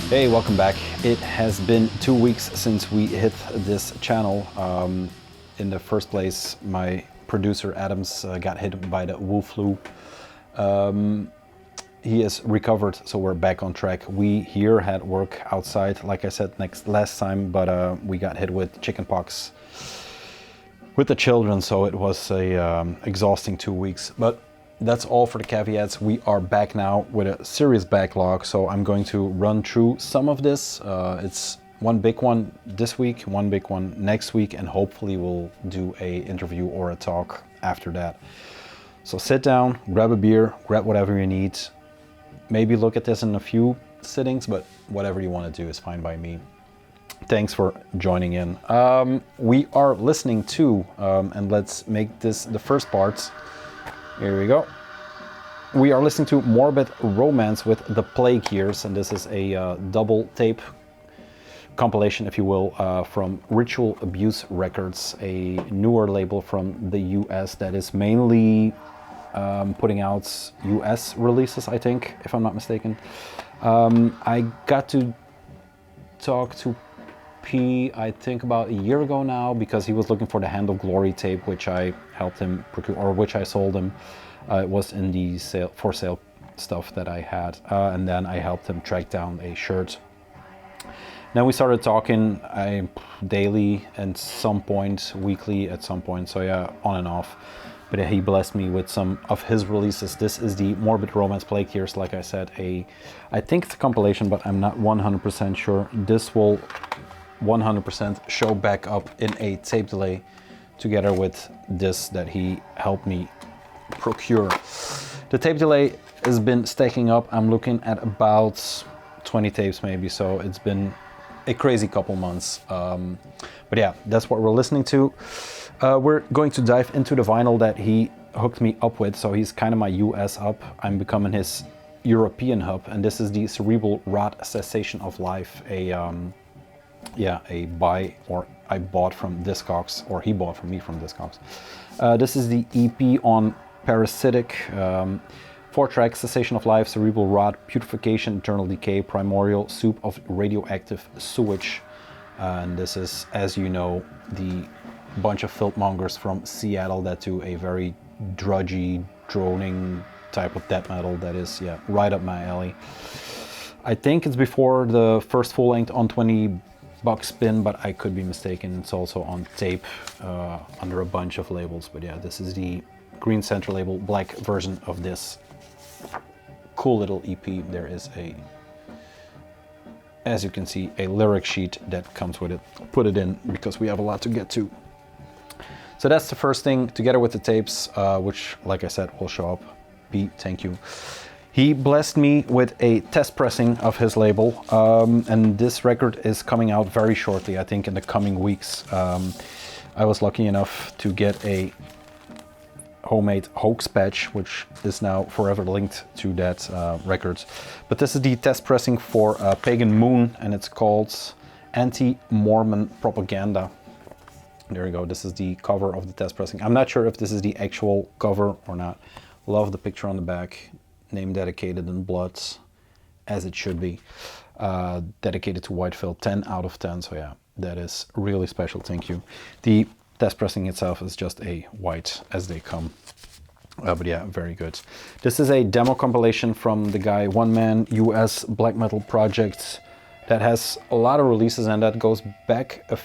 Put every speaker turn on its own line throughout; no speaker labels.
Hey, welcome back. It has been 2 weeks since we hit this channel. In the first place, my producer Adams got hit by the Wu flu. He is recovered, so we're back on track. We here had work outside, like I said last time, but we got hit with chickenpox with the children, so it was a exhausting 2 weeks. But that's all for the caveats. We are back now with a serious backlog, so I'm going to run through some of this. It's one big one this week, one big one next week, and hopefully we'll do a interview or a talk after that. So sit down, grab a beer, grab whatever you need. Maybe look at this in a few sittings, but whatever you want to do is fine by me. Thanks for joining in. We are listening to, and let's make this the first part. Here we go. We are listening to Morbid Romance with The Plague Years, and this is a double tape compilation, if you will, from Ritual Abuse Records, a newer label from the US that is mainly putting out US releases, I think, if I'm not mistaken. I got to talk to P, I think about a year ago now, because he was looking for the Hand of Glory tape, which I helped him procure, or which I sold him. It was in the for sale stuff that I had, and then I helped him track down a shirt. Then we started talking daily and some point, weekly at some point, so yeah, on and off. But he blessed me with some of his releases. This is the Morbid Romance Plague Years, like I said, I think it's a compilation, but I'm not 100% sure. This will 100% show back up in a tape delay together with this that he helped me procure. The tape delay has been stacking up. I'm looking at about 20 tapes maybe, so it's been a crazy couple months. But yeah, that's what we're listening to. We're going to dive into the vinyl that he hooked me up with, so he's kind of my US hub. I'm becoming his European hub, and this is the Cerebral Rot Cessation of Life, I bought from Discogs, or he bought from me from Discogs. This is the EP on Parasitic, 4-track Cessation of Life, Cerebral Rot, Putrefaction, Eternal Decay, Primordial, Soup of Radioactive Sewage. And this is, as you know, the bunch of Filth mongers from Seattle that do a very drudgy, droning type of death metal that is, right up my alley. I think it's before the first full length on 20 bucks bin, but I could be mistaken. It's also on tape under a bunch of labels, but yeah, this is the Green Center label black version of this cool little EP. There is as you can see, a lyric sheet that comes with it. Put it in because we have a lot to get to. So that's the first thing, together with the tapes, which, like I said, will show up. Pete, thank you. He blessed me with a test pressing of his label, and this record is coming out very shortly, I think in the coming weeks. I was lucky enough to get a homemade hoax patch, which is now forever linked to that record. But this is the test pressing for Pagan Moon, and it's called Anti-Mormon Propaganda. There you go, this is the cover of the test pressing. I'm not sure if this is the actual cover or not. Love the picture on the back. Name dedicated in blood, as it should be. Dedicated to Whitefield, 10 out of 10. So yeah, that is really special. Thank you. The test pressing itself is just a white as they come. But yeah, very good. This is a demo compilation from the guy One Man US Black Metal Project that has a lot of releases, and that goes back a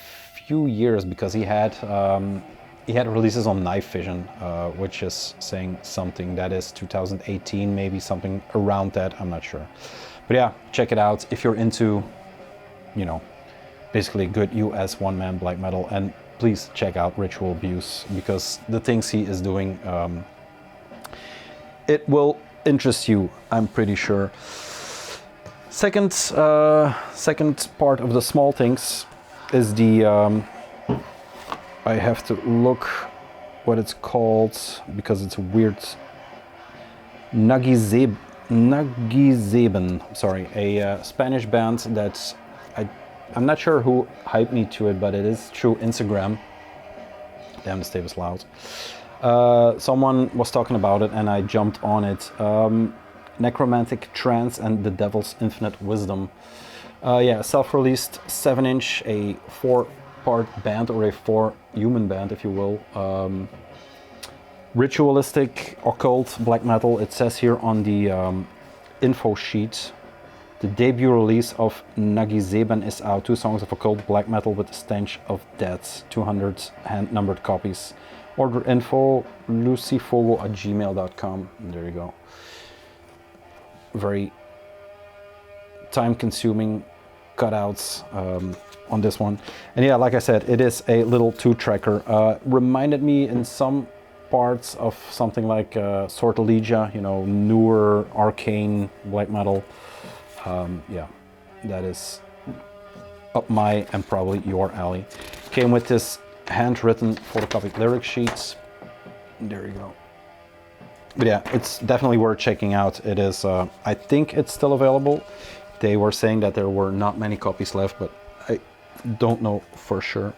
few years because he had releases on Night Vision, which is saying something. That is 2018, maybe something around that, I'm not sure. But yeah, check it out if you're into, basically good US one-man black metal. And please check out Ritual Abuse, because the things he is doing, it will interest you, I'm pretty sure. Second part of the small things is the... I have to look what it's called because it's weird. Nagizeben, sorry, a Spanish band that I'm not sure who hyped me to it, but it is through Instagram. Damn, this tape is loud. Someone was talking about it and I jumped on it. Necromantic Trance and the Devil's Infinite Wisdom. Yeah, self-released 7-inch, a 4-part band, or a 4-human band, if you will. Ritualistic, occult, black metal. It says here on the info sheet, the debut release of Nagizeben is out. 2 songs of occult black metal with the stench of death. 200 hand-numbered copies. Order info, lucifogo@gmail.com. There you go. Very time-consuming cutouts on this one. And yeah, like I said, it is a little 2-tracker. Reminded me in some parts of something like Sortilegia, you know, newer, arcane black metal. Yeah, that is up my and probably your alley. Came with this handwritten photocopied lyric sheets. There you go. But yeah, it's definitely worth checking out. It is, I think it's still available. They were saying that there were not many copies left, but I don't know for sure.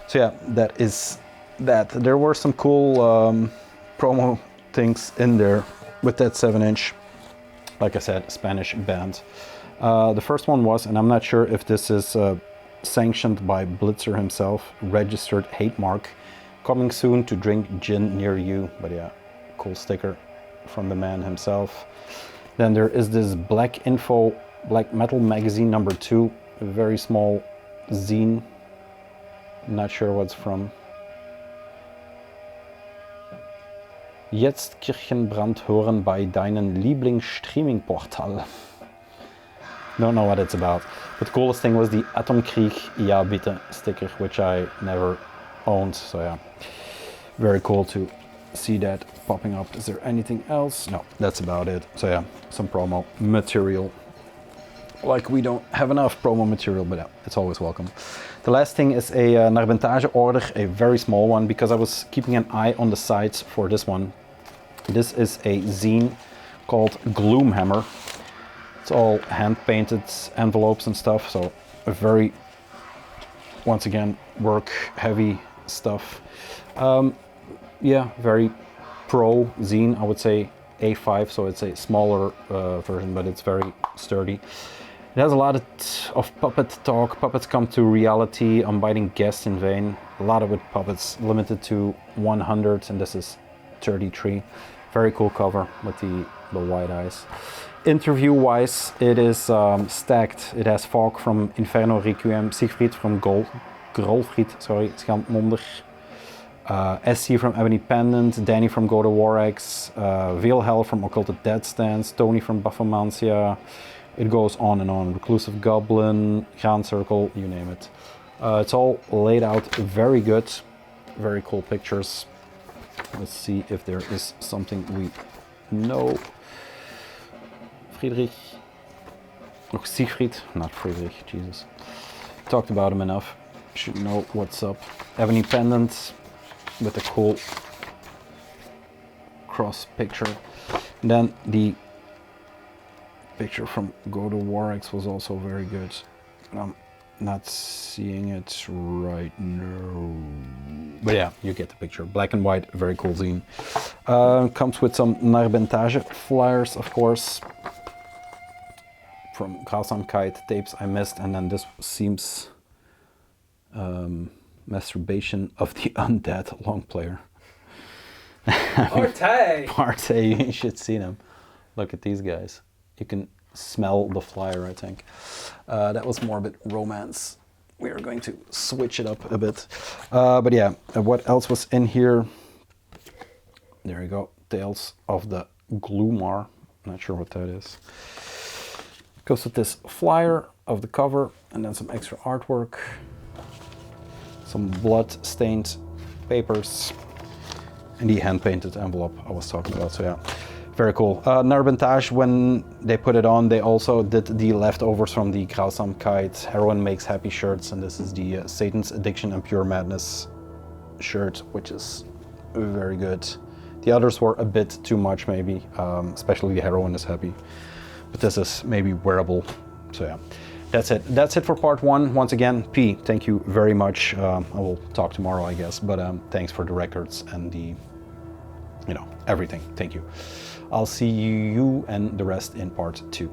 So yeah, that is that. There were some cool promo things in there with that 7-inch. Like I said, Spanish band. The first one was, and I'm not sure if this is sanctioned by Blitzer himself, registered hate mark. Coming soon to drink gin near you. But yeah, cool sticker from the man himself. Then there is this Black Info Black Metal Magazine number 2, a very small zine. Not sure what's from. Jetzt Kirchenbrand hören bei deinen Lieblingsstreaming-Portal. Don't know what it's about. But the coolest thing was the Atomkrieg Ja bitte sticker, which I never owned. So yeah, very cool to see that popping up. Is there anything else? No, that's about it. So yeah, some promo material. Like we don't have enough promo material, but yeah, it's always welcome. The last thing is a Narbontage order, a very small one, because I was keeping an eye on the sites for this one. This is a zine called Gloom Hammer. It's all hand-painted envelopes and stuff, so a very, once again, work-heavy stuff. Yeah, very pro zine, I would say A5, so it's a smaller version, but it's very sturdy. It has a lot of puppet talk. Puppets come to reality. I'm biting guests in vain. A lot of it puppets, limited to 100, and this is 33. Very cool cover with the wide eyes. Interview-wise, it is stacked. It has Falk from Inferno Requiem, Siegfried from Grolfried, sorry, Schandmonder, SC from Ebony Pendant, Danny from Go to Warx, Veilhell from Occulted Dead Stance, Tony from Baphomancia. It goes on and on. Reclusive Goblin, Grand Circle, you name it. It's all laid out very good. Very cool pictures. Let's see if there is something we know. Friedrich. Oh, Siegfried, not Friedrich, Jesus. Talked about him enough. Should know what's up. Ebony Pendant with a cool cross picture. And then the picture from Go to Warx was also very good. I'm not seeing it right now. But yeah, you get the picture. Black and white, very cool zine. Comes with some Narbontage flyers, of course. From Grausamkeit, tapes I missed, and then this seems Masturbation of the Undead long player. Parte, you should see them. Look at these guys. You can smell the flyer, I think. That was Morbid Romance. We are going to switch it up a bit. But yeah, what else was in here? There you go. Tales of the Gloomar. Not sure what that is. Goes with this flyer of the cover and then some extra artwork. Some blood-stained papers. And the hand-painted envelope I was talking about, so yeah. Very cool. Narbontage, when they put it on, they also did the leftovers from the Grausamkeit Heroin Makes Happy shirts, and this is the Satan's Addiction and Pure Madness shirt, which is very good. The others were a bit too much, maybe, especially the Heroin is happy. But this is maybe wearable, so yeah. That's it. That's it for part 1. Once again, P, thank you very much. I will talk tomorrow, I guess, but thanks for the records and the, you know, everything. Thank you. I'll see you and the rest in part 2.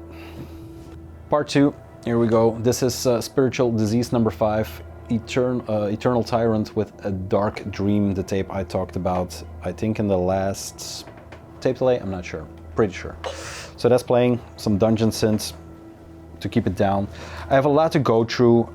Part 2, Here we go. This is Spiritual Disease number 5, Eternal Tyrant with a Dark Dream, the tape I talked about, I think in the last tape delay, I'm not sure, pretty sure. So that's playing some dungeon synths to keep it down. I have a lot to go through.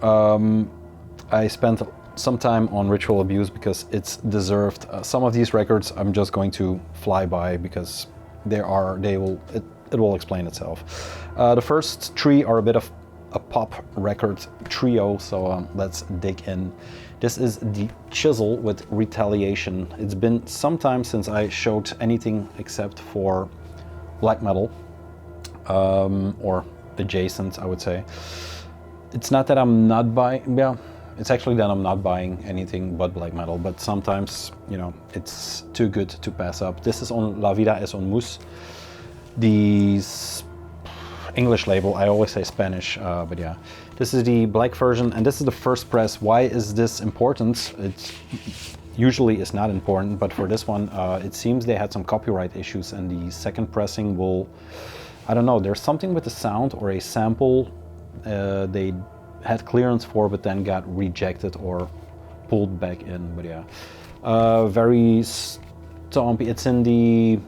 I spent some time on Ritual Abuse because it's deserved. Some of these records I'm just going to fly by because it will explain itself. The first 3 are a bit of a pop record trio, so let's dig in. This is The Chisel with Retaliation. It's been some time since I showed anything except for black metal, or adjacent, I would say. It's not that I'm not buying, yeah, it's actually that I'm not buying anything but black metal, but sometimes, you know, it's too good to pass up. This is on La Vida es un Mus, the English label. I always say Spanish, but yeah. This is the black version, and this is the first press. Why is this important? It usually is not important, but for this one, it seems they had some copyright issues, and the second pressing will, I don't know, there's something with the sound or a sample they had clearance for, but then got rejected or pulled back in, but yeah. Very stompy. It's in the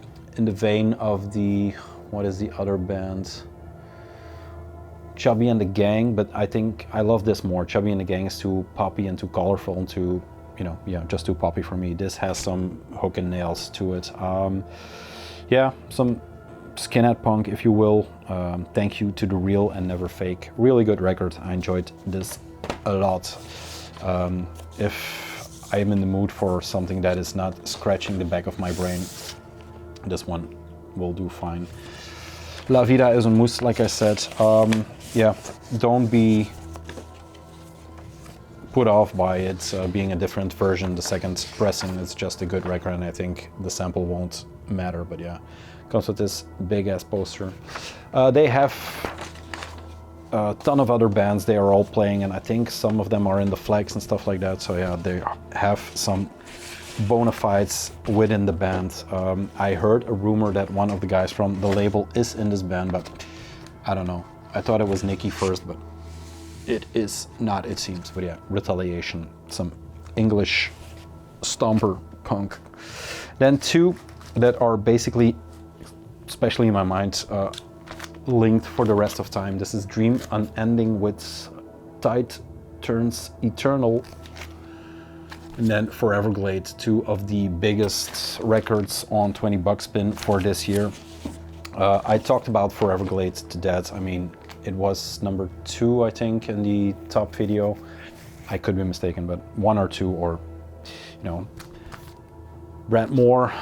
vein of the, what is the other band? Chubby and the Gang, but I think I love this more. Chubby and the Gang is too poppy and too colorful and too, you know, yeah, just too poppy for me. This has some hook and nails to it. Yeah, some skinhead punk, if you will. Thank You to the Real and Never Fake. Really good record. I enjoyed this a lot. If I am in the mood for something that is not scratching the back of my brain, this one will do fine. La Vida es un Mus, like I said. Yeah, don't be put off by it being a different version. The second pressing is just a good record, and I think the sample won't matter, but yeah. Comes with this big ass poster. They have a ton of other bands they are all playing, and I think some of them are in the flags and stuff like that, so yeah, they have some bona fides within the band. I heard a rumor that one of the guys from the label is in this band, but I don't know. I thought it was Nicky first, but it is not, it seems. But yeah, Retaliation, some English stomper punk. Then 2 that are basically, especially in my mind, linked for the rest of time. This is Dream Unending with Tide Turns Eternal, and then Foreverglade, 2 of the biggest records on 20 buck spin for this year. I talked about Foreverglade to death. I mean, it was number 2, I think, in the top video. I could be mistaken, but 1 or 2, or, you know. Brad Moore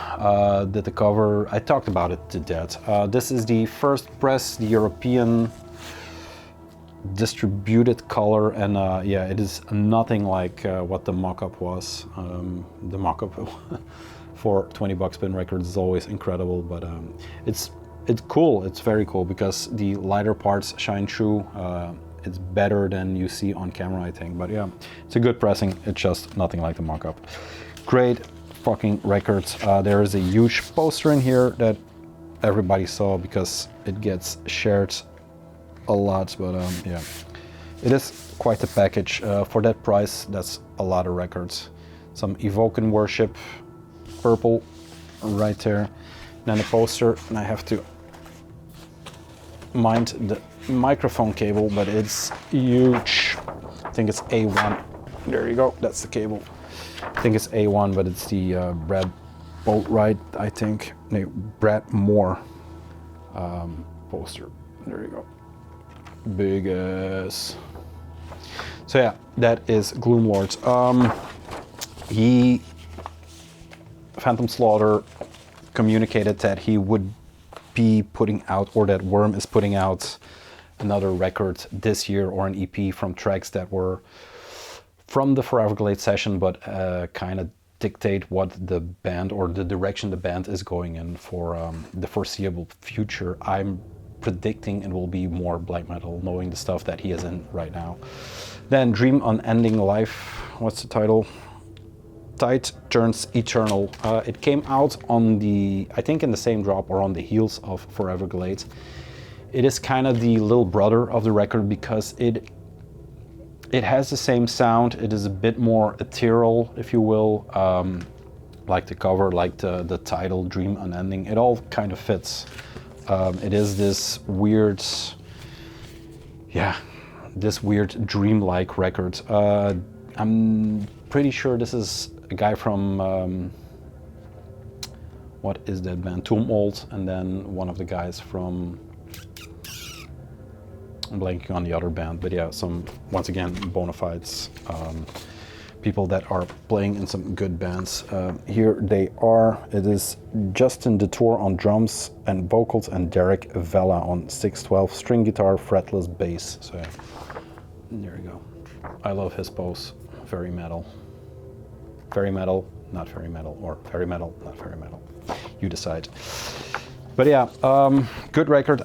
did the cover. I talked about it to death. This is the first press, the European distributed color, and yeah, it is nothing like what the mock-up was. The mock-up for 20 buck spin records is always incredible, but it's cool. It's very cool because the lighter parts shine through. It's better than you see on camera, I think, but yeah, it's a good pressing. It's just nothing like the mock-up. Great fucking records. There is a huge poster in here that everybody saw because it gets shared a lot, but yeah, it is quite a package. For that price, that's a lot of records. Some Evoken Worship, purple right there, and then the poster, and I have to mind the microphone cable, but it's huge. I think it's A1. There you go, that's the cable. I think it's A1, but it's the Brad Boatwright, I think. No, Brad Moore poster. There you go. Big ass. So yeah, that is Gloom Lords. Phantom Slaughter communicated that he would be putting out, or that Worm is putting out, another record this year, or an EP from tracks that were from the Foreverglade session, but kind of dictate what the band, or the direction the band is going in for the foreseeable future. I'm predicting it will be more black metal, knowing the stuff that he is in right now. Then Dream Unending Life, what's the title? Tide Turns Eternal. It came out on the, I think in the same drop or on the heels of Foreverglade. It is kind of the little brother of the record because it has the same sound. It is a bit more ethereal, if you will, like the cover, like the title, Dream Unending. It all kind of fits. It is this weird, yeah, this weird dream-like record. I'm pretty sure this is a guy from, what is that band? Tumult, and then one of the guys from, I'm blanking on the other band, but yeah, some, once again, bona fides, people that are playing in some good bands. Here they are. It is Justin Detour on drums and vocals and Derek Vella on 612 string guitar, fretless bass. So yeah, there you go. I love his pose. Very metal. Very metal, not very metal, or very metal, not very metal. You decide. But yeah, good record.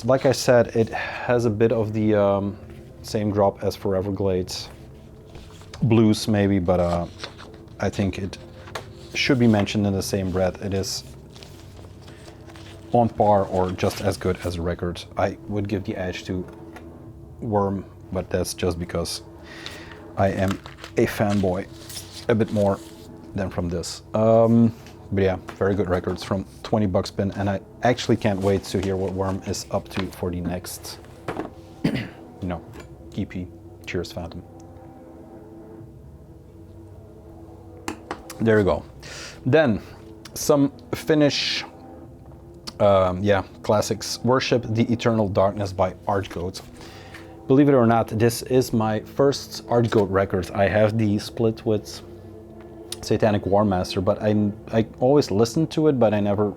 Like I said, it has a bit of the same drop as for Everglades. Blues maybe, but I think it should be mentioned in the same breath. It is on par or just as good as a record. I would give the edge to Worm, but that's just because I am a fanboy a bit more than from this. But yeah, very good records from 20 bucks bin, and I actually can't wait to hear what Worm is up to for the next, EP. Cheers, Phantom. There you go. Then some Finnish, classics. Worship the Eternal Darkness by Archgoat. Believe it or not, this is my first Archgoat record. I have the split with Satanic War Master, but I always listened to it, but I never,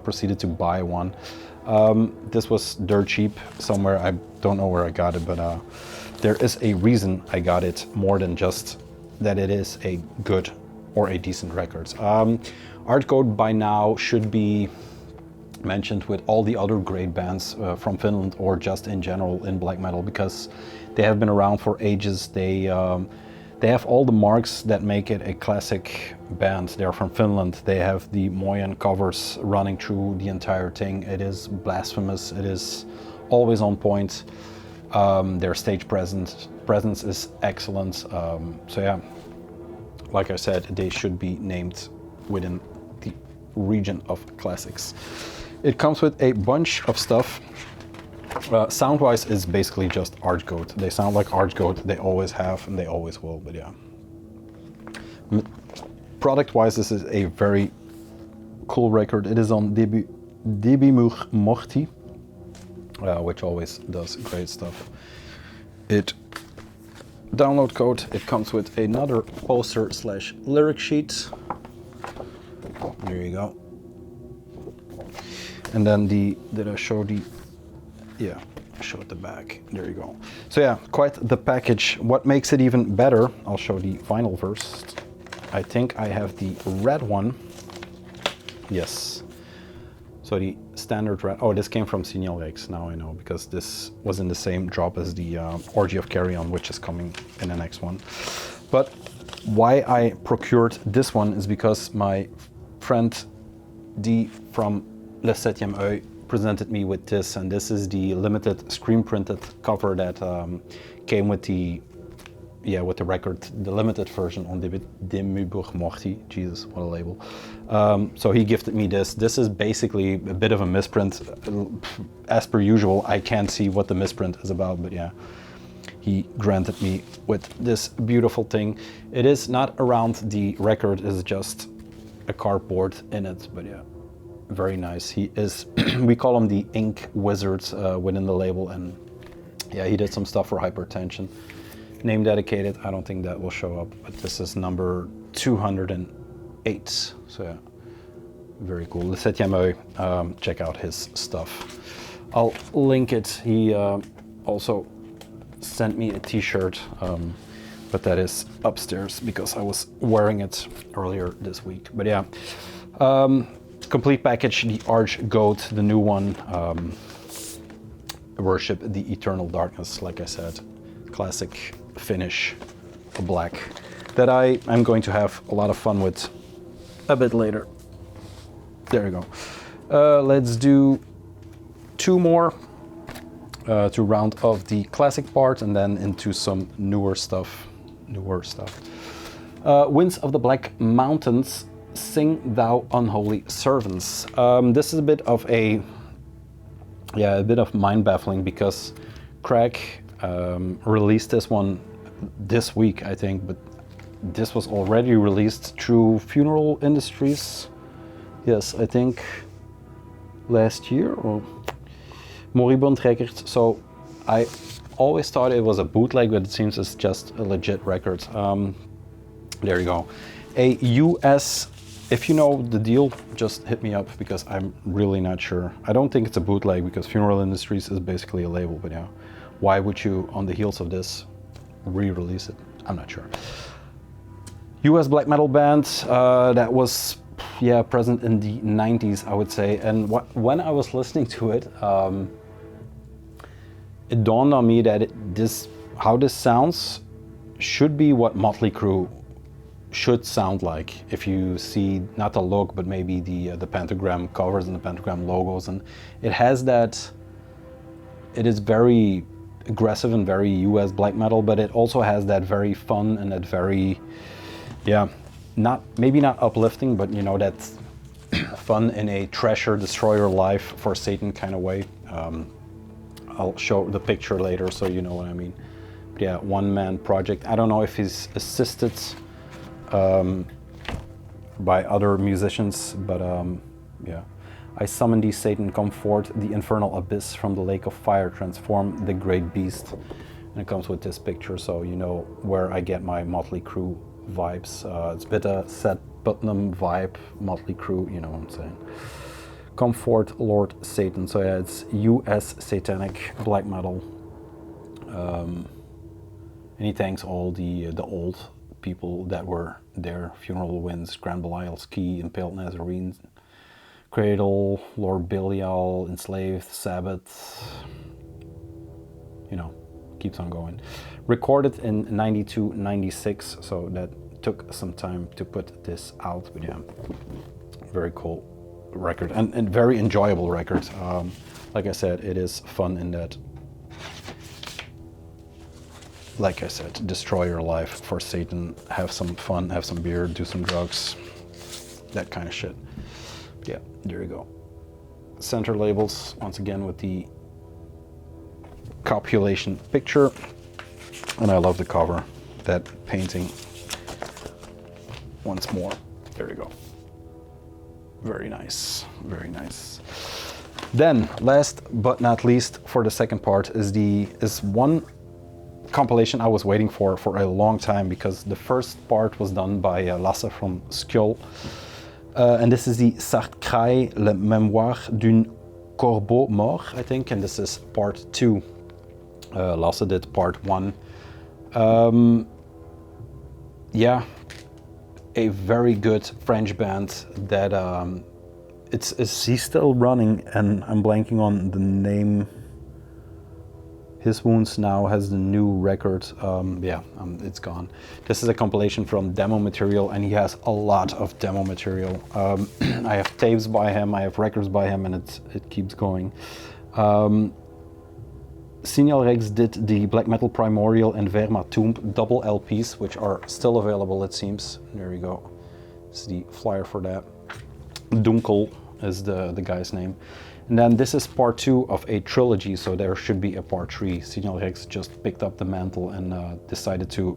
proceeded to buy one. This was dirt cheap somewhere. I don't know where I got it, but there is a reason I got it, more than just that it is a good or a decent record. Archgoat by now should be mentioned with all the other great bands from Finland, or just in general in black metal, because they have been around for ages. They have all the marks that make it a classic band. They're from Finland. They have the Moyen covers running through the entire thing. It is blasphemous. It is always on point. Their stage presence is excellent. So yeah, like I said, they should be named within the region of classics. It comes with a bunch of stuff. Sound-wise, it's basically just Archgoat. They sound like Archgoat. They always have, and they always will. But yeah, product-wise, this is a very cool record. It is on Morty, which always does great stuff. Download code. It comes with another poster / lyric sheet. There you go. And then did I show the, yeah, I showed the back. There you go. So yeah, quite the package. What makes it even better, I'll show the vinyl first. I think I have the red one. Yes. So the standard red, oh, this came from Signal Lakes, now I know, because this was in the same drop as the Orgy of Carrion, which is coming in the next one. But why I procured this one is because my friend D from Le Septième Oeil presented me with this, and this is the limited screen printed cover that came with the record, the limited version on Demüburg Morty. Jesus, what a label. So he gifted me this. This is basically a bit of a misprint. As per usual, I can't see what the misprint is about, but yeah, he granted me with this beautiful thing. It is not around the record, it's just a cardboard in it, but yeah, very nice. He is, we call him the ink wizard within the label, and yeah, he did some stuff for Hypertension. Name dedicated, I don't think that will show up, but this is number 208, so yeah, very cool. Le Septième Oeil, check out his stuff. I'll link it. He also sent me a t-shirt, but that is upstairs because I was wearing it earlier this week. But yeah, complete package, the Archgoat, the new one, Worship the Eternal Darkness, like I said, classic Finnish black, that I'm going to have a lot of fun with a bit later. There you go. Let's do two more to round off the classic part, and then into some newer stuff. Winds of the Black Mountains, Sing Thou Unholy Servants. This is a bit of a bit of mind baffling, because Craig released this one this week, I think, but this was already released through Funeral Industries. Yes, I think last year, or Moribund Records. So I always thought it was a bootleg, but it seems it's just a legit record. There you go. A US, if you know the deal, just hit me up, because I'm really not sure. I don't think it's a bootleg, because Funeral Industries is basically a label, but yeah, why would you, on the heels of this, re-release it? I'm not sure. US black metal band that was present in the 90s, I would say. And when I was listening to it, it dawned on me that how this sounds should be what Mötley Crüe should sound like. If you see not the look, but maybe the pentagram covers and the pentagram logos, and it has that. It is very aggressive and very US black metal, but it also has that very fun and that very, maybe not uplifting, but you know, that fun in a treasure destroyer life for Satan kind of way. I'll show the picture later, so you know what I mean. But yeah, one-man project. I don't know if he's assisted by other musicians, but yeah. I summon thee, Satan, come forth, the infernal abyss, from the lake of fire, transform the great beast. And it comes with this picture, so you know where I get my Mötley Crüe vibes. It's a bit a Seth Putnam vibe, Mötley Crüe, you know what I'm saying. Come forth, Lord Satan. So yeah, it's US satanic black metal. And he thanks all the old people that were there: Funeral Winds, Grand Belial's Key, Impaled Nazarene, Cradle, Lord Belial, Enslaved, Sabbath, you know, keeps on going. Recorded in 92, 96, so that took some time to put this out, but yeah, very cool record, and very enjoyable record. Like I said, it is fun in that, like I said, destroy your life for Satan, have some fun, have some beer, do some drugs, that kind of shit. Yeah, there you go. Center labels, once again, with the copulation picture. And I love the cover, that painting. Once more, there you go. Very nice, very nice. Then, last but not least, for the second part, is one compilation I was waiting for a long time, because the first part was done by Lasse from Skjold. And this is the Thx K, Le Mémoire d'un Corbeau Mort, I think, and this is part 2. Lasse did part 1. Yeah, a very good French band that he's still running, and I'm blanking on the name. His Wounds now has the new record. It's gone. This is a compilation from demo material, and he has a lot of demo material. I have tapes by him, I have records by him, and it keeps going. Signal Rex did the Black Metal Primordial and Verma Tomb double LPs, which are still available, it seems. There we go. This is the flyer for that. Dunkel is the guy's name. And then this is part 2 of a trilogy, so there should be a part 3. Signal Rex just picked up the mantle and decided to,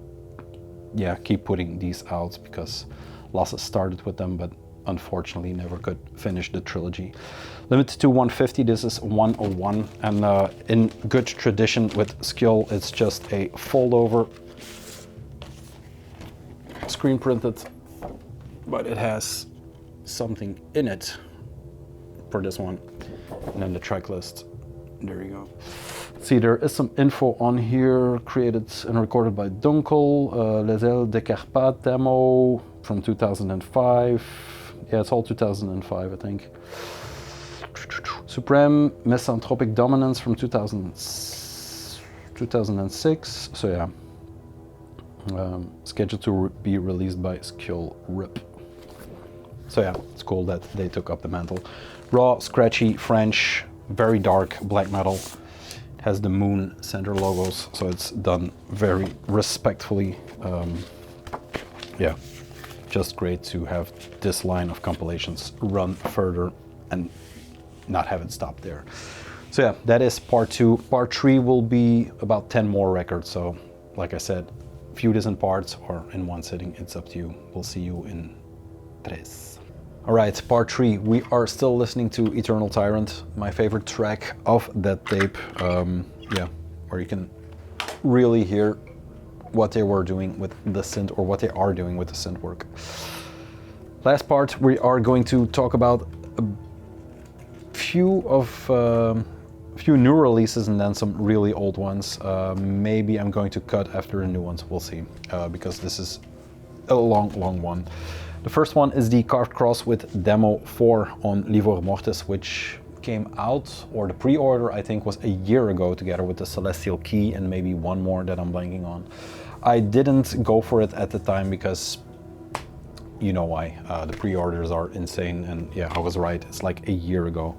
keep putting these out, because Lasse started with them, but unfortunately never could finish the trilogy. Limited to 150, this is 101, and in good tradition with Skjold, it's just a fold-over, screen printed, but it has something in it for this one. And then the track list, there you go. See, there is some info on here, created and recorded by Dunkel, Les Ailes des Carpates demo from 2005. Yeah, it's all 2005, I think. Supreme Misanthropic Dominance from 2006. So yeah, scheduled to be released by Skjold RIP. So yeah, it's cool that they took up the mantle. Raw, scratchy French very dark black metal. It has the moon center logos, so it's done very respectfully. Yeah, just great to have this line of compilations run further and not have it stop there. So yeah, that is part 2. Part 3 will be about 10 more records. So like I said, view this in parts or in one sitting, it's up to you. We'll see you in 3. All right, part 3. We are still listening to Eternal Tyrant, my favorite track of that tape. Yeah, where you can really hear what they were doing with the synth, or what they are doing with the synth work. Last part, we are going to talk about a few new releases and then some really old ones. Maybe I'm going to cut after the new ones, we'll see, because this is a long one. The first one is the Carved Cross with Demo 4 on Livor Mortis, which came out, or the pre-order I think was a year ago, together with the Celestial Key and maybe one more that I'm blanking on. I didn't go for it at the time because you know why. The pre-orders are insane, and yeah, I was right, it's like a year ago.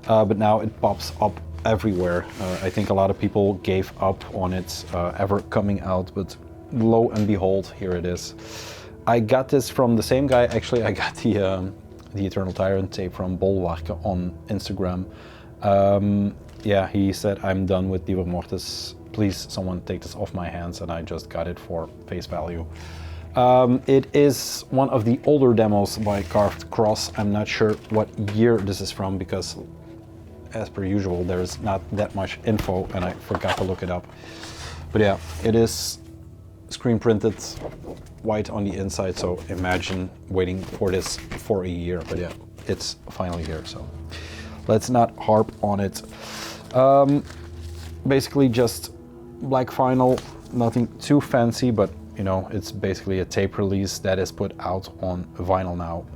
But now it pops up everywhere. I think a lot of people gave up on it ever coming out, but lo and behold, here it is. I got this from the same guy. Actually, I got the Eternal Tyrant tape from Bolwarke on Instagram. Yeah, he said, I'm done with Livor Mortis. Please, someone take this off my hands, and I just got it for face value. It is one of the older demos by Carved Cross. I'm not sure what year this is from because, as per usual, there's not that much info and I forgot to look it up. But yeah, it is screen printed, white on the inside, so imagine waiting for this for a year. But yeah, it's finally here, so let's not harp on it. Basically just black vinyl, nothing too fancy, but you know, it's basically a tape release that is put out on vinyl now.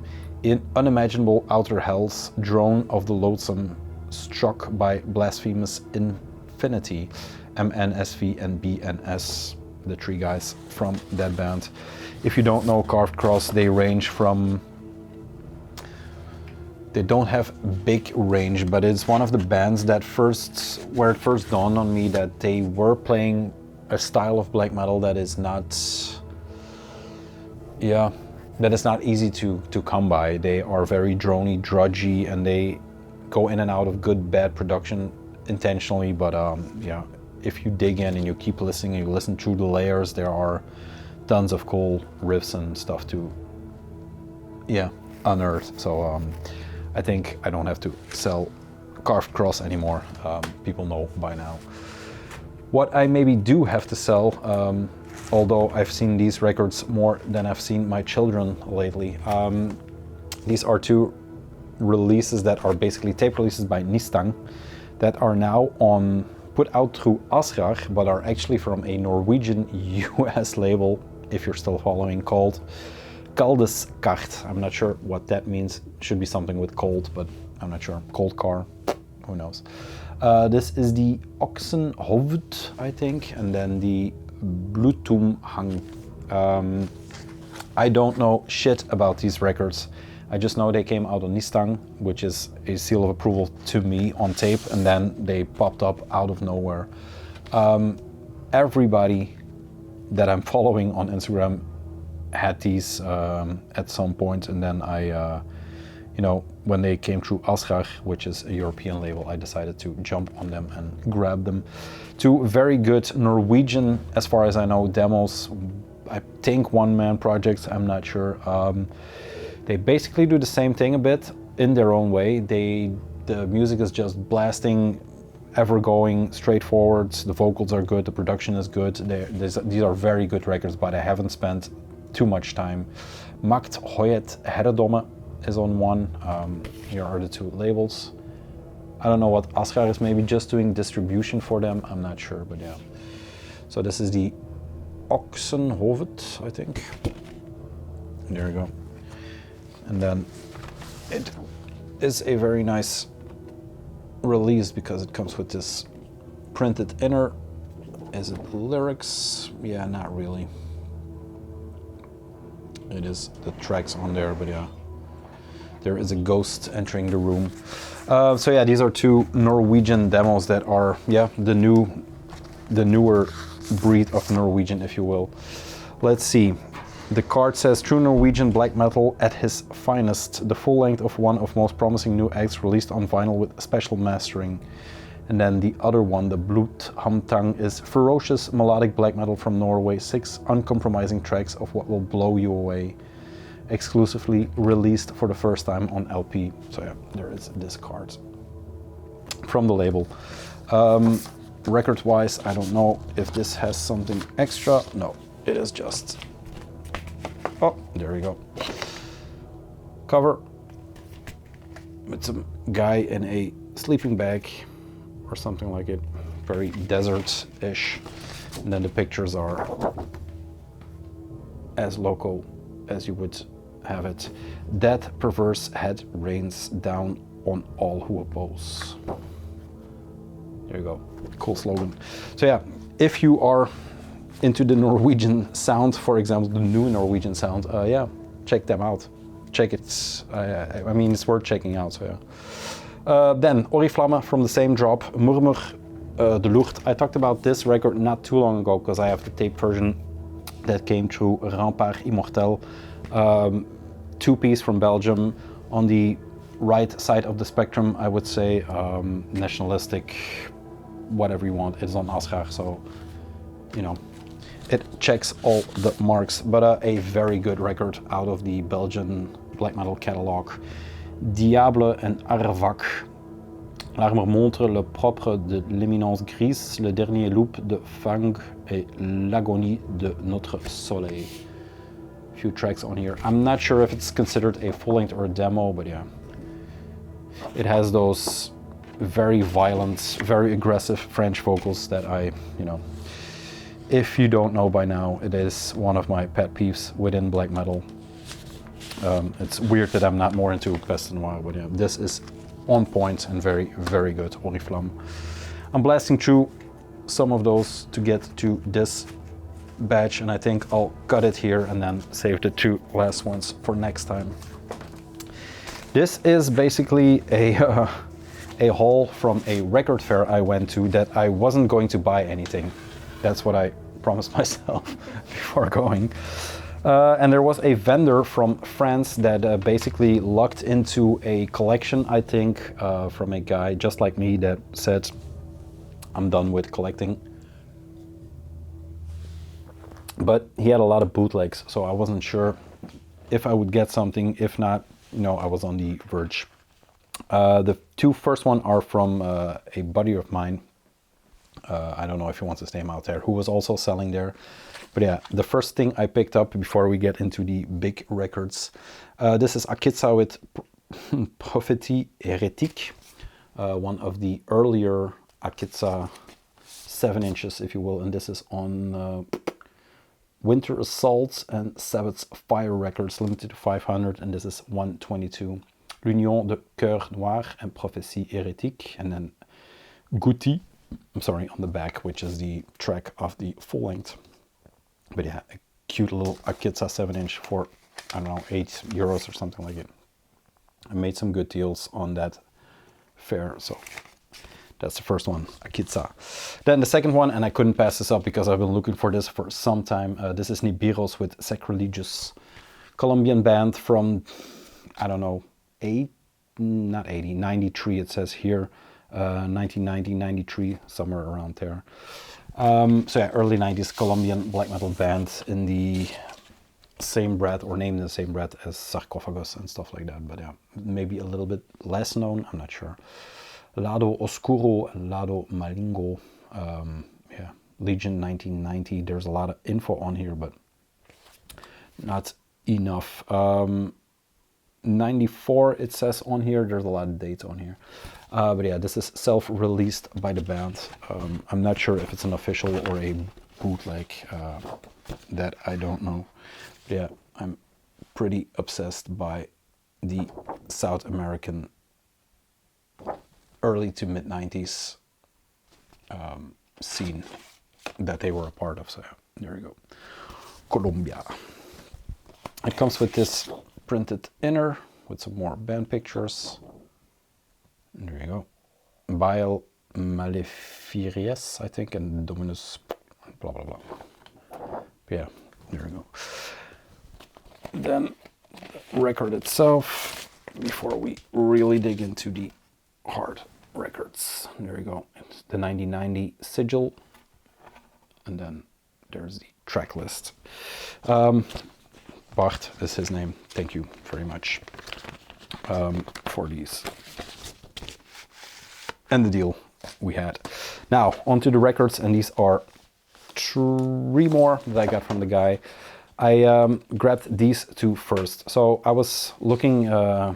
In Unimaginable Outer Hells, Drone of the Loathsome, Struck by Blasphemous Infinity, MNSV and BNS, the 3 guys from that band. If you don't know Carved Cross, they range from... They don't have big range, but it's one of the bands that where it first dawned on me that they were playing a style of black metal that is not, yeah, that is not easy to come by. They are very drony, drudgy, and they go in and out of good, bad production intentionally. But yeah, if you dig in and you keep listening and you listen through the layers, there are tons of cool riffs and stuff to, yeah, unearth. So I think I don't have to sell Carved Cross anymore. People know by now. What I maybe do have to sell, although I've seen these records more than I've seen my children lately. These are 2 releases that are basically tape releases by Nistang that are now put out through Asrar, but are actually from a Norwegian US label, if you're still following, called Kaldeskart. I'm not sure what that means. Should be something with cold, but I'm not sure. Cold car, who knows. This is the Oxenhovd, I think, and then the Blutumhang. I don't know shit about these records. I just know they came out on Nistang, which is a seal of approval to me on tape, and then they popped up out of nowhere. Everybody that I'm following on Instagram had these at some point, and then I, you know, when they came through Asrar, which is a European label, I decided to jump on them and grab them. 2 very good Norwegian, as far as I know, demos. I think one-man projects, I'm not sure. They basically do the same thing a bit in their own way. The music is just blasting, ever going, straightforward. The vocals are good, the production is good. These are very good records, but I haven't spent too much time. Makt Hoyet Herredomme is on one. Here are the 2 labels. I don't know what Asrar is, maybe just doing distribution for them, I'm not sure, but yeah. So this is the Oxenhovd, I think. There we go. And then it is a very nice release because it comes with this printed inner. Is it lyrics? Yeah, not really. It is the tracks on there, but yeah. There is a ghost entering the room. So yeah, these are two Norwegian demos that are, yeah, the newer breed of Norwegian, if you will. Let's see. The card says, true Norwegian black metal at his finest. The full length of one of most promising new acts released on vinyl with special mastering. And then the other one, the Bloedhamtang, is ferocious melodic black metal from Norway. 6 uncompromising tracks of what will blow you away. Exclusively released for the first time on LP. So yeah, there is this card from the label. Record-wise, I don't know if this has something extra. No, it is just... Oh, there we go. Cover with some guy in a sleeping bag or something like it. Very desert-ish. And then the pictures are as local as you would have it. That perverse head rains down on all who oppose. There you go. Cool slogan. So yeah, if you are into the Norwegian sound, for example, the new Norwegian sound, yeah, check them out. Check it. I mean, it's worth checking out. So yeah. Then Oriflamme from the same drop, Murmur de Lucht. I talked about this record not too long ago because I have the tape version that came through Rempart Immortel. 2-piece from Belgium. On the right side of the spectrum, I would say nationalistic, whatever you want. It's on Asgard, so you know, it checks all the marks. But a very good record out of the Belgian black metal catalog. Diable and Arvak. L'arme montre le propre de l'éminence grise, le dernier loup de Fang et l'agonie de notre soleil. Few tracks on here. I'm not sure if it's considered a full length or a demo, but yeah. It has those very violent, very aggressive French vocals that I, you know, if you don't know by now, it is one of my pet peeves within black metal. It's weird that I'm not more into Pest and Wild, but yeah, this is on point and very, very good. Oriflamme. I'm blasting through some of those to get to this batch, and I think I'll cut it here and then save the 2 last ones for next time. This is basically a haul from a record fair I went to that I wasn't going to buy anything. That's what I promised myself before going. And there was a vendor from France that basically lucked into a collection, I think, from a guy just like me that said, I'm done with collecting. But he had a lot of bootlegs, so I wasn't sure if I would get something. If not, you know, I was on the verge. The 2 first one are from a buddy of mine. I don't know if he wants his name out there, who was also selling there. But yeah, the first thing I picked up before we get into the big records, this is Akitsa with Prophétie Hérétique, one of the earlier Akitsa 7 inches, if you will, and this is on Winter Assault and Sabbath's Fire Records, limited to 500, and this is 122. L'Union de Cœur Noir and Prophétie Hérétique, and then Gouti, I'm sorry, on the back, which is the track of the full length. But yeah, a cute little Akitsa 7 inch for, I don't know, €8 or something like it. I made some good deals on that fair, so that's the first one, Akitsa. Then the second one, and I couldn't pass this up because I've been looking for this for some time. This is Nibiros with Sacrilegious, Colombian band from, I don't know, 93 it says here, 1990, 93, somewhere around there. So yeah, early 90s Colombian black metal band in the same breath, or named in the same breath as Sarcophagus and stuff like that. But yeah, maybe a little bit less known, I'm not sure. Lado Oscuro and Lado Malingo, yeah, Legion 1990. There's a lot of info on here, but not enough. 94 it says on here. There's a lot of dates on here. But yeah, this is self-released by the band. I'm not sure if it's an official or a bootleg. That I don't know. But yeah, I'm pretty obsessed by the South American early to mid 90s scene that they were a part of. So yeah, there we go. Colombia. It comes with this printed inner with some more band pictures. And there you go. Bile Malefiarius, I think, and Dominus, blah, blah, blah. Yeah, there we go. Then the record itself, before we really dig into the hard records. There we go. It's the 1990 sigil. And then there's the track list. Bart is his name. Thank you very much for these. And the deal we had. Now, onto the records, and these are 3 more that I got from the guy. I grabbed these 2 first. So I was looking, I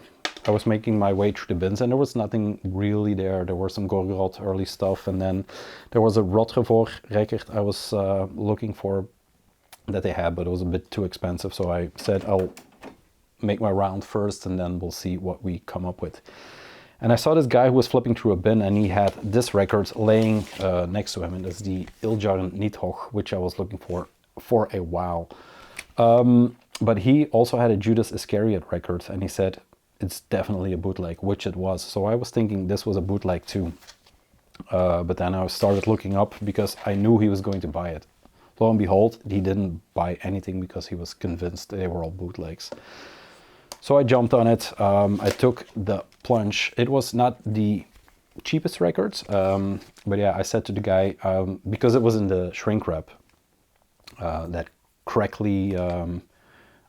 was making my way through the bins, and there was nothing really there. There were some Gorgoroth early stuff, and then there was a Rotrevoort record I was looking for that they had, but it was a bit too expensive. So I said I'll make my round first, and then we'll see what we come up with. And I saw this guy who was flipping through a bin, and he had this record laying next to him, and it's the Iljarn Nidhoch, which I was looking for a while. But he also had a Judas Iscariot record, and he said it's definitely a bootleg, which it was. So I was thinking this was a bootleg too. But then I started looking up because I knew he was going to buy it. Lo and behold, he didn't buy anything because he was convinced they were all bootlegs. So I jumped on it. I took the plunge. It was not the cheapest record, but yeah, I said to the guy, because it was in the shrink wrap, that crackly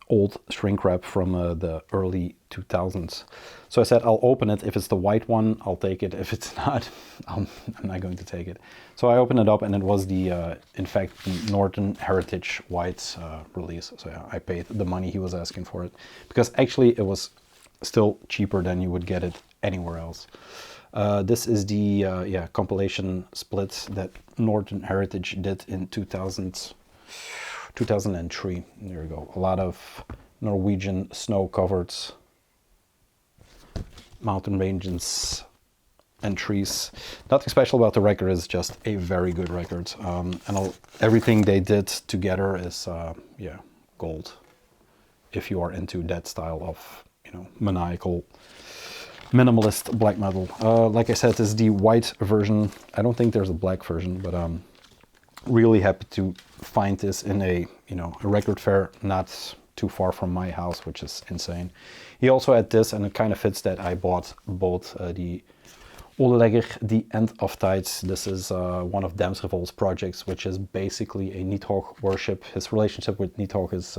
old shrink wrap from the early 2000s. So I said, I'll open it. If it's the white one, I'll take it. If it's not, I'm not going to take it. So I opened it up, and it was the, in fact, the Northern Heritage white release. So yeah, I paid the money he was asking for it, because actually it was still cheaper than you would get it anywhere else. This is the yeah, compilation split that Northern Heritage did in 2003. There we go. A lot of Norwegian snow-covered mountain ranges and trees. Nothing special about the record, is just a very good record. And everything they did together is yeah, gold. If you are into that style of, you know, maniacal minimalist black metal. Like I said, this is the white version. I don't think there's a black version, but really happy to find this in a, you know, a record fair not too far from my house, which is insane. He also had this, and it kind of fits that I bought both the Olelegger, the End of Tides. This is one of Damsrevol's projects, which is basically a Nidhoch worship. His relationship with Nidhoch is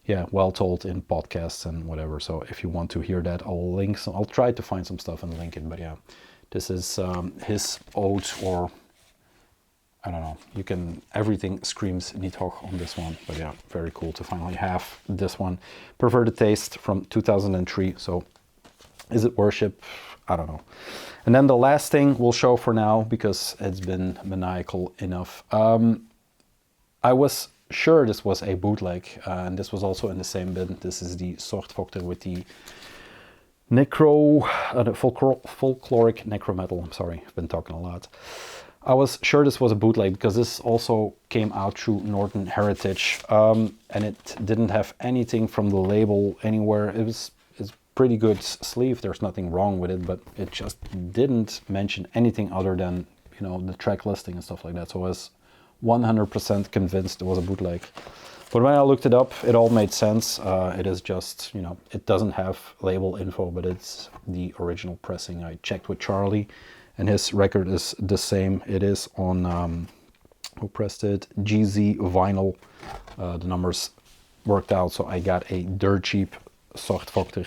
yeah, well told in podcasts and whatever. So if you want to hear that, I'll try to find some stuff and link it. But yeah, this is his ode, or I don't know, you can, everything screams Nidhoch on this one. But yeah, very cool to finally have this one. Perverted Taste from 2003. So is it worship? I don't know. And then the last thing we'll show for now, because it's been maniacal enough. I was sure this was a bootleg, and this was also in the same bin. This is the Sortvokter with the the folkloric necrometal. I'm sorry, I've been talking a lot. I was sure this was a bootleg because this also came out through Northern Heritage, and it didn't have anything from the label anywhere. It's pretty good sleeve, there's nothing wrong with it, but it just didn't mention anything other than, you know, the track listing and stuff like that. So I was 100% convinced it was a bootleg. But when I looked it up, it all made sense. It is just, you know, it doesn't have label info, but it's the original pressing. I checked with Charlie, and his record is the same. It is on, who pressed it? GZ vinyl. The numbers worked out, so I got a dirt cheap Sortvokter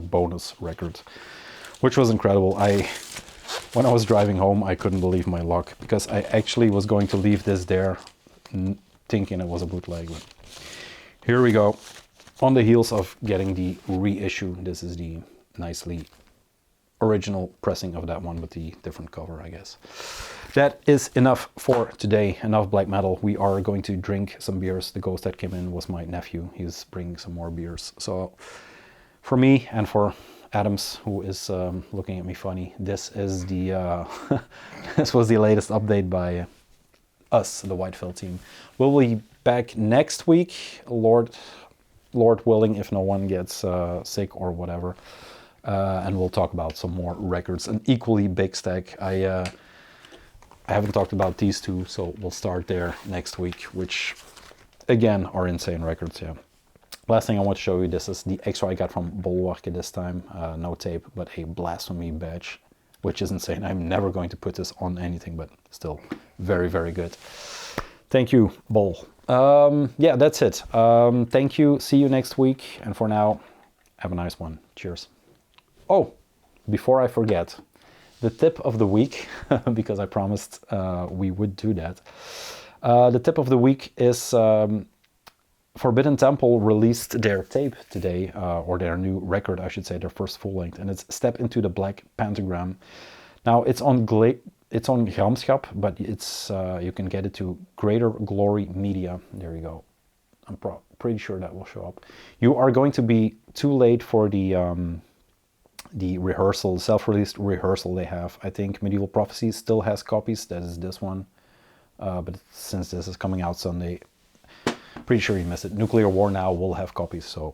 bonus record, which was incredible. When I was driving home, I couldn't believe my luck, because I actually was going to leave this there thinking it was a bootleg. But here we go, on the heels of getting the reissue. This is the nicely original pressing of that one with the different cover, I guess. That is enough for today. Enough black metal. We are going to drink some beers. The ghost that came in was my nephew. He's bringing some more beers. So for me and for Adams, who is looking at me funny, this is the this was the latest update by us, the White Filth team. We'll be back next week, Lord Lord willing, if no one gets sick or whatever. And we'll talk about some more records. An equally big stack. I haven't talked about these two, so we'll start there next week, which again are insane records. Yeah. Last thing I want to show you, this is the extra I got from Bolwarke this time. No tape, but a blasphemy badge, which is insane. I'm never going to put this on anything, but still very, very good. Thank you, Bol. Yeah, that's it. Thank you. See you next week. And for now, have a nice one. Cheers. Oh, before I forget, the tip of the week, because I promised we would do that. The tip of the week is Forbidden Temple released their tape today, or their new record, I should say, their first full length, and it's Step into the Black Pentagram. Now it's on Gramschap, but it's you can get it to Greater Glory Media. There you go. I'm pretty sure that will show up. You are going to be too late for the rehearsal, self-released rehearsal they have. I think Medieval Prophecy still has copies. That is this one, but since this is coming out Sunday, pretty sure you missed it. Nuclear War Now will have copies, so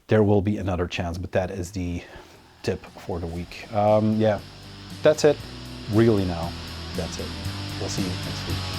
there will be another chance. But that is the tip for the week. Yeah, that's it. Really now, that's it. We'll see you next week.